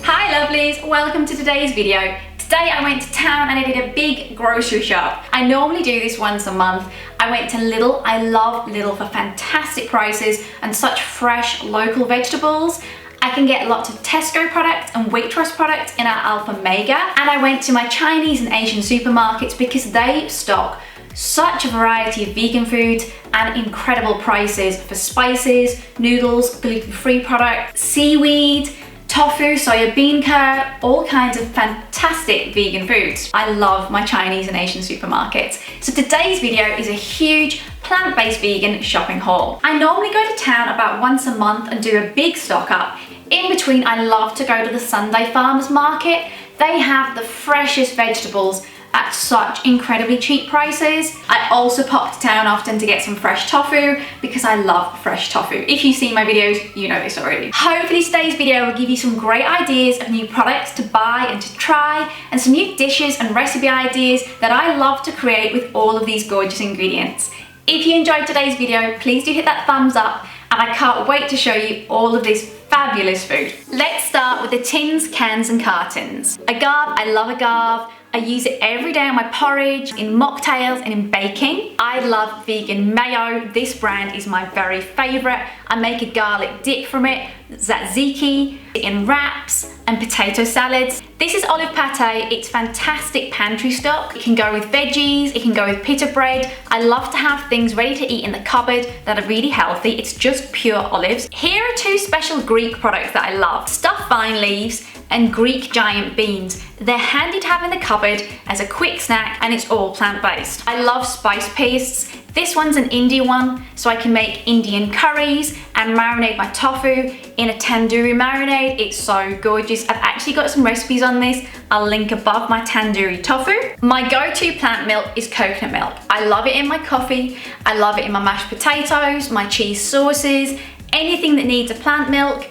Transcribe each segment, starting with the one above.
Hi lovelies, welcome to today's video. Today I went to town and I did a big grocery shop. I normally do this once a month. I went to Lidl. I love Lidl for fantastic prices and such fresh local vegetables. I can get lots of Tesco products and Waitrose products in our Alpha Mega. And I went to my Chinese and Asian supermarkets because they stock such a variety of vegan foods and incredible prices for spices, noodles, gluten-free products, seaweed, tofu, soya bean curd, all kinds of fantastic vegan foods. I love my Chinese and Asian supermarkets. So today's video is a huge plant-based vegan shopping haul. I normally go to town about once a month and do a big stock up. In between, I love to go to the Sunday farmers market. They have the freshest vegetables at such incredibly cheap prices. I also pop to town often to get some fresh tofu because I love fresh tofu. If you've seen my videos, you know this already. Hopefully today's video will give you some great ideas of new products to buy and to try, and some new dishes and recipe ideas that I love to create with all of these gorgeous ingredients. If you enjoyed today's video, please do hit that thumbs up, and I can't wait to show you all of this fabulous food. Let's start with the tins, cans and cartons. Agave, I love agave. I use it every day on my porridge, in mocktails and in baking. I love vegan mayo. This brand is my very favorite. I make a garlic dip from it, tzatziki, in wraps and potato salads. This is olive pate. It's fantastic pantry stock. It can go with veggies, it can go with pita bread. I love to have things ready to eat in the cupboard that are really healthy. It's just pure olives. Here are two special Greek products that I love. Stuffed vine leaves and Greek giant beans. They're handy to have in the cupboard as a quick snack, and it's all plant-based. I love spice pastes. This one's an Indian one, so I can make Indian curries and marinate my tofu in a tandoori marinade. It's so gorgeous. I've actually got some recipes on this. I'll link above my tandoori tofu. My go-to plant milk is coconut milk. I love it in my coffee. I love it in my mashed potatoes, my cheese sauces, anything that needs a plant milk.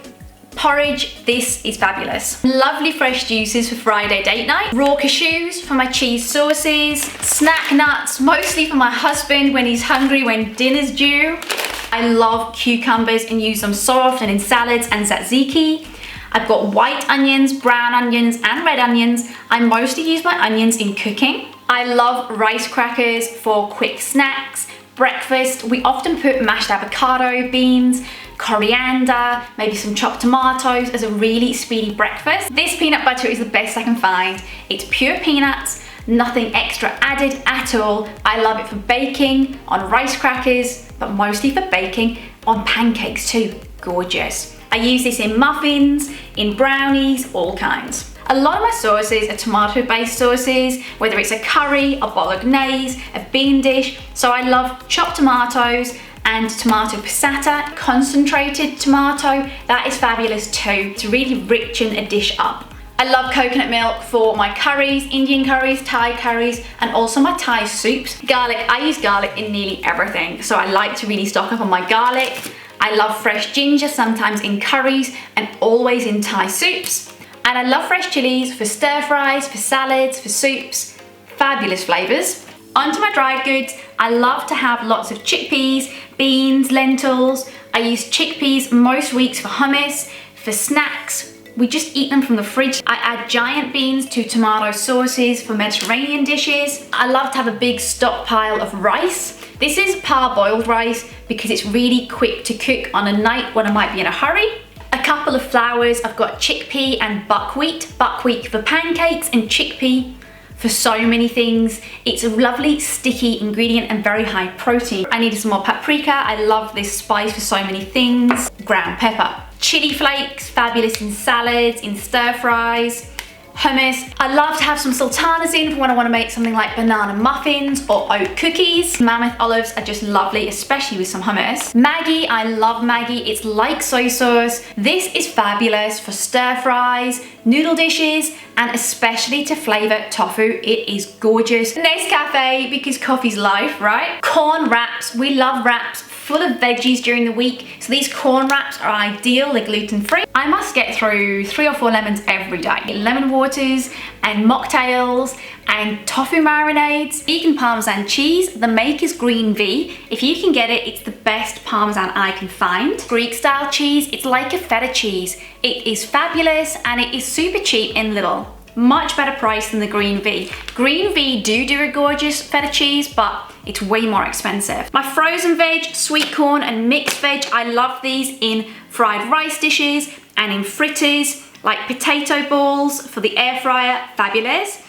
Porridge, this is fabulous. Lovely fresh juices for Friday date night. Raw cashews for my cheese sauces. Snack nuts, mostly for my husband when he's hungry when dinner's due. I love cucumbers and use them so often in salads and tzatziki. I've got white onions, brown onions and red onions. I mostly use my onions in cooking. I love rice crackers for quick snacks. Breakfast, we often put mashed avocado, beans, coriander, maybe some chopped tomatoes as a really speedy breakfast. This peanut butter is the best I can find. It's pure peanuts, nothing extra added at all. I love it for baking, on rice crackers, but mostly for baking on pancakes too. Gorgeous. I use this in muffins, in brownies, all kinds. A lot of my sauces are tomato-based sauces, whether it's a curry, a bolognese, a bean dish. So I love chopped tomatoes and tomato passata, concentrated tomato. That is fabulous too, to really richen a dish up. I love coconut milk for my curries, Indian curries, Thai curries, and also my Thai soups. Garlic, I use garlic in nearly everything, so I like to really stock up on my garlic. I love fresh ginger, sometimes in curries and always in Thai soups. And I love fresh chilies for stir fries, for salads, for soups. Fabulous flavors. Onto my dried goods. I love to have lots of chickpeas, beans, lentils. I use chickpeas most weeks for hummus, for snacks. We just eat them from the fridge. I add giant beans to tomato sauces for Mediterranean dishes. I love to have a big stockpile of rice. This is parboiled rice because it's really quick to cook on a night when I might be in a hurry. A couple of flours, I've got chickpea and buckwheat. Buckwheat for pancakes and chickpea for so many things. It's a lovely sticky ingredient and very high protein. I needed some more paprika. I love this spice for so many things. Ground pepper. Chili flakes, fabulous in salads, in stir fries. Hummus. I love to have some sultanas in for when I want to make something like banana muffins or oat cookies. Mammoth olives are just lovely, especially with some hummus. Maggi, I love Maggi. It's like soy sauce. This is fabulous for stir fries, noodle dishes, and especially to flavor tofu. It is gorgeous. Nescafe, because coffee's life, right? Corn wraps, we love wraps. full of veggies during the week. So these corn wraps are ideal, they're gluten-free. I must get through 3 or 4 lemons every day. Lemon waters and mocktails and tofu marinades. Vegan Parmesan cheese, the maker's green V. If you can get it, it's the best Parmesan I can find. Greek style cheese, it's like a feta cheese. It is fabulous and it is super cheap in Lidl. Much better price than the green V. Green V do a gorgeous feta cheese, but it's way more expensive. My frozen veg, sweet corn and mixed veg, I love these in fried rice dishes and in fritters, like potato balls for the air fryer, fabulous.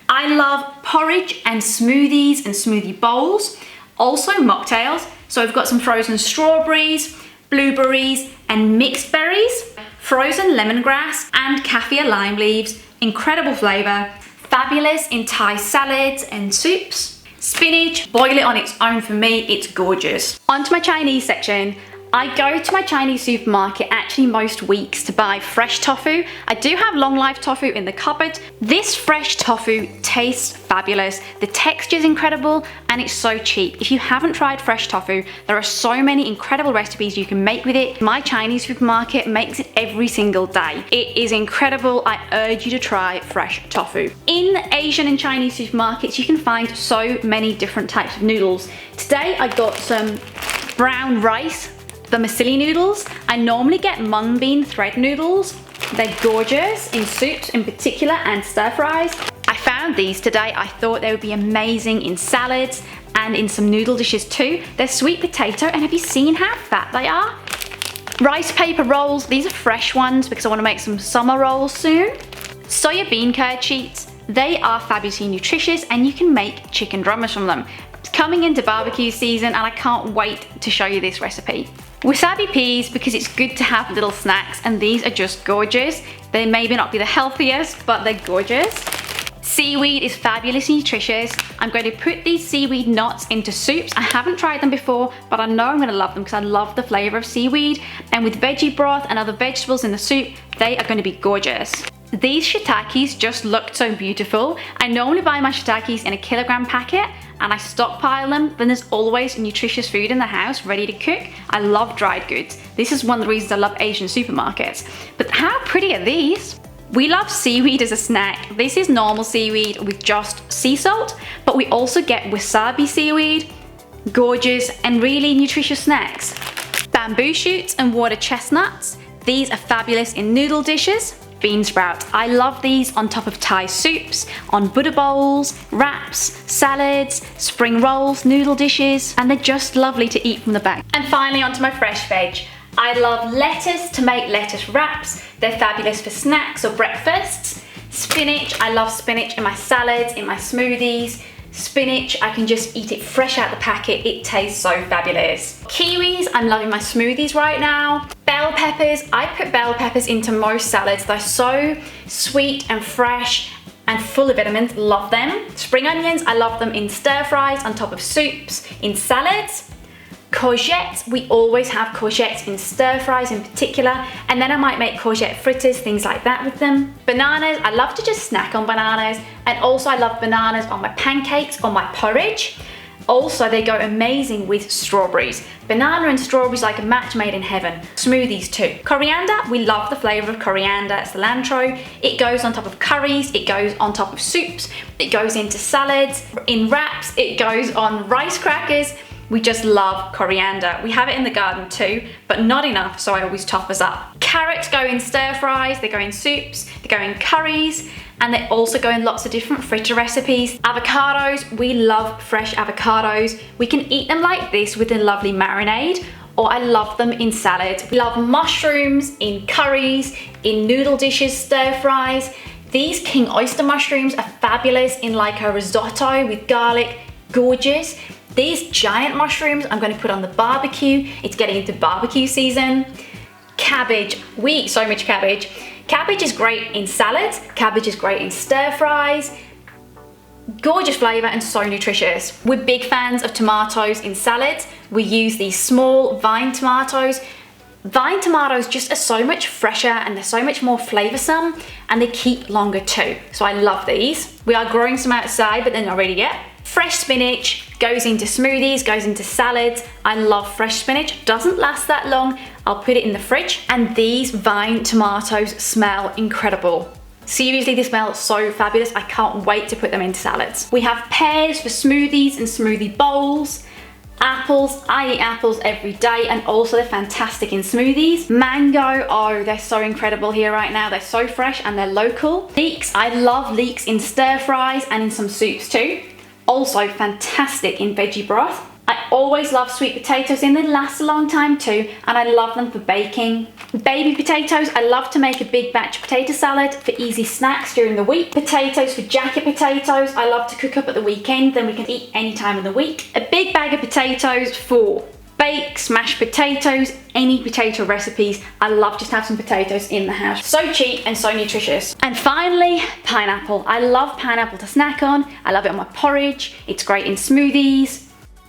I love porridge and smoothies and smoothie bowls. Also mocktails, so I've got some frozen strawberries, blueberries and mixed berries, frozen lemongrass and kaffir lime leaves, incredible flavour, fabulous in Thai salads and soups. Spinach, boil it on its own for me, it's gorgeous. Onto my Chinese section. I go to my Chinese supermarket actually most weeks to buy fresh tofu. I do have long life tofu in the cupboard. This fresh tofu tastes fabulous. The texture is incredible and it's so cheap. If you haven't tried fresh tofu, there are so many incredible recipes you can make with it. My Chinese supermarket makes it every single day. It is incredible. I urge you to try fresh tofu. In Asian and Chinese supermarkets, you can find so many different types of noodles. Today I got some brown rice vermicelli noodles. I normally get mung bean thread noodles. They're gorgeous in soups in particular and stir fries. I found these today. I thought they would be amazing in salads and in some noodle dishes too. They're sweet potato and have you seen how fat they are? Rice paper rolls. These are fresh ones because I want to make some summer rolls soon. Soya bean curd sheets. They are fabulously nutritious and you can make chicken drummers from them. It's coming into barbecue season and I can't wait to show you this recipe. Wasabi peas, because it's good to have little snacks, and these are just gorgeous. They maybe not be the healthiest, but they're gorgeous. Seaweed is fabulous and nutritious. I'm going to put these seaweed knots into soups. I haven't tried them before, but I know I'm going to love them because I love the flavour of seaweed. And with veggie broth and other vegetables in the soup, they are going to be gorgeous. These shiitakes just looked so beautiful. I normally buy my shiitakes in a kilogram packet and I stockpile them. Then there's always nutritious food in the house ready to cook. I love dried goods. This is one of the reasons I love Asian supermarkets. But how pretty are these? We love seaweed as a snack. This is normal seaweed with just sea salt, but we also get wasabi seaweed, gorgeous and really nutritious snacks. Bamboo shoots and water chestnuts. These are fabulous in noodle dishes. Bean sprouts. I love these on top of Thai soups, on Buddha bowls, wraps, salads, spring rolls, noodle dishes, and they're just lovely to eat from the bag. And finally onto my fresh veg. I love lettuce to make lettuce wraps. They're fabulous for snacks or breakfasts. Spinach, I love spinach in my salads, in my smoothies. Spinach, I can just eat it fresh out the packet. It tastes so fabulous. Kiwis, I'm loving my smoothies right now. Bell peppers, I put bell peppers into most salads. They're so sweet and fresh and full of vitamins, love them. Spring onions, I love them in stir fries, on top of soups, in salads. Courgettes, we always have courgettes in stir fries in particular, and then I might make courgette fritters, things like that with them. Bananas, I love to just snack on bananas, and also I love bananas on my pancakes or my porridge. Also, they go amazing with strawberries. Banana and strawberries like a match made in heaven. Smoothies too. Coriander, we love the flavour of coriander, cilantro. It goes on top of curries, it goes on top of soups, it goes into salads, in wraps, it goes on rice crackers. We just love coriander. We have it in the garden too, but not enough, so I always top us up. Carrots go in stir fries, they go in soups, they go in curries, and they also go in lots of different fritter recipes. Avocados, we love fresh avocados. We can eat them like this with a lovely marinade, or I love them in salads. We love mushrooms in curries, in noodle dishes, stir fries. These king oyster mushrooms are fabulous in like a risotto with garlic, gorgeous. These giant mushrooms I'm going to put on the barbecue. It's getting into barbecue season. Cabbage, we eat so much cabbage. Cabbage is great in salads, cabbage is great in stir fries. Gorgeous flavour and so nutritious. We're big fans of tomatoes in salads. We use these small vine tomatoes. Vine tomatoes just are so much fresher and they're so much more flavoursome, and they keep longer too. So I love these. We are growing some outside, but they're not ready yet. Fresh spinach, Goes into smoothies, goes into salads. I love fresh spinach, doesn't last that long. I'll put it in the fridge, and these vine tomatoes smell incredible. Seriously, they smell so fabulous. I can't wait to put them into salads. We have pears for smoothies and smoothie bowls. Apples, I eat apples every day, and also they're fantastic in smoothies. Mango, oh, they're so incredible here right now. They're so fresh and they're local. Leeks, I love leeks in stir fries and in some soups too. Also fantastic in veggie broth. I always love sweet potatoes and they last a long time too, and I love them for baking. Baby potatoes, I love to make a big batch potato salad for easy snacks during the week. Potatoes for jacket potatoes, I love to cook up at the weekend, then we can eat any time of the week. A big bag of potatoes for bakes, mashed potatoes, any potato recipes. I love just to have some potatoes in the house. So cheap and so nutritious. And finally, pineapple. I love pineapple to snack on. I love it on my porridge. It's great in smoothies.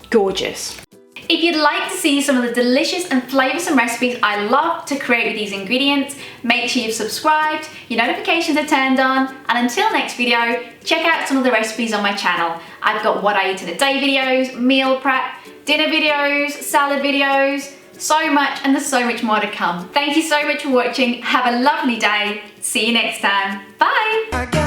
Gorgeous. If you'd like to see some of the delicious and flavoursome recipes I love to create with these ingredients, make sure you've subscribed, your notifications are turned on, and until next video, check out some of the recipes on my channel. I've got what I eat in a day videos, meal prep, dinner videos, salad videos, so much, and there's so much more to come. Thank you so much for watching. Have a lovely day. See you next time. Bye.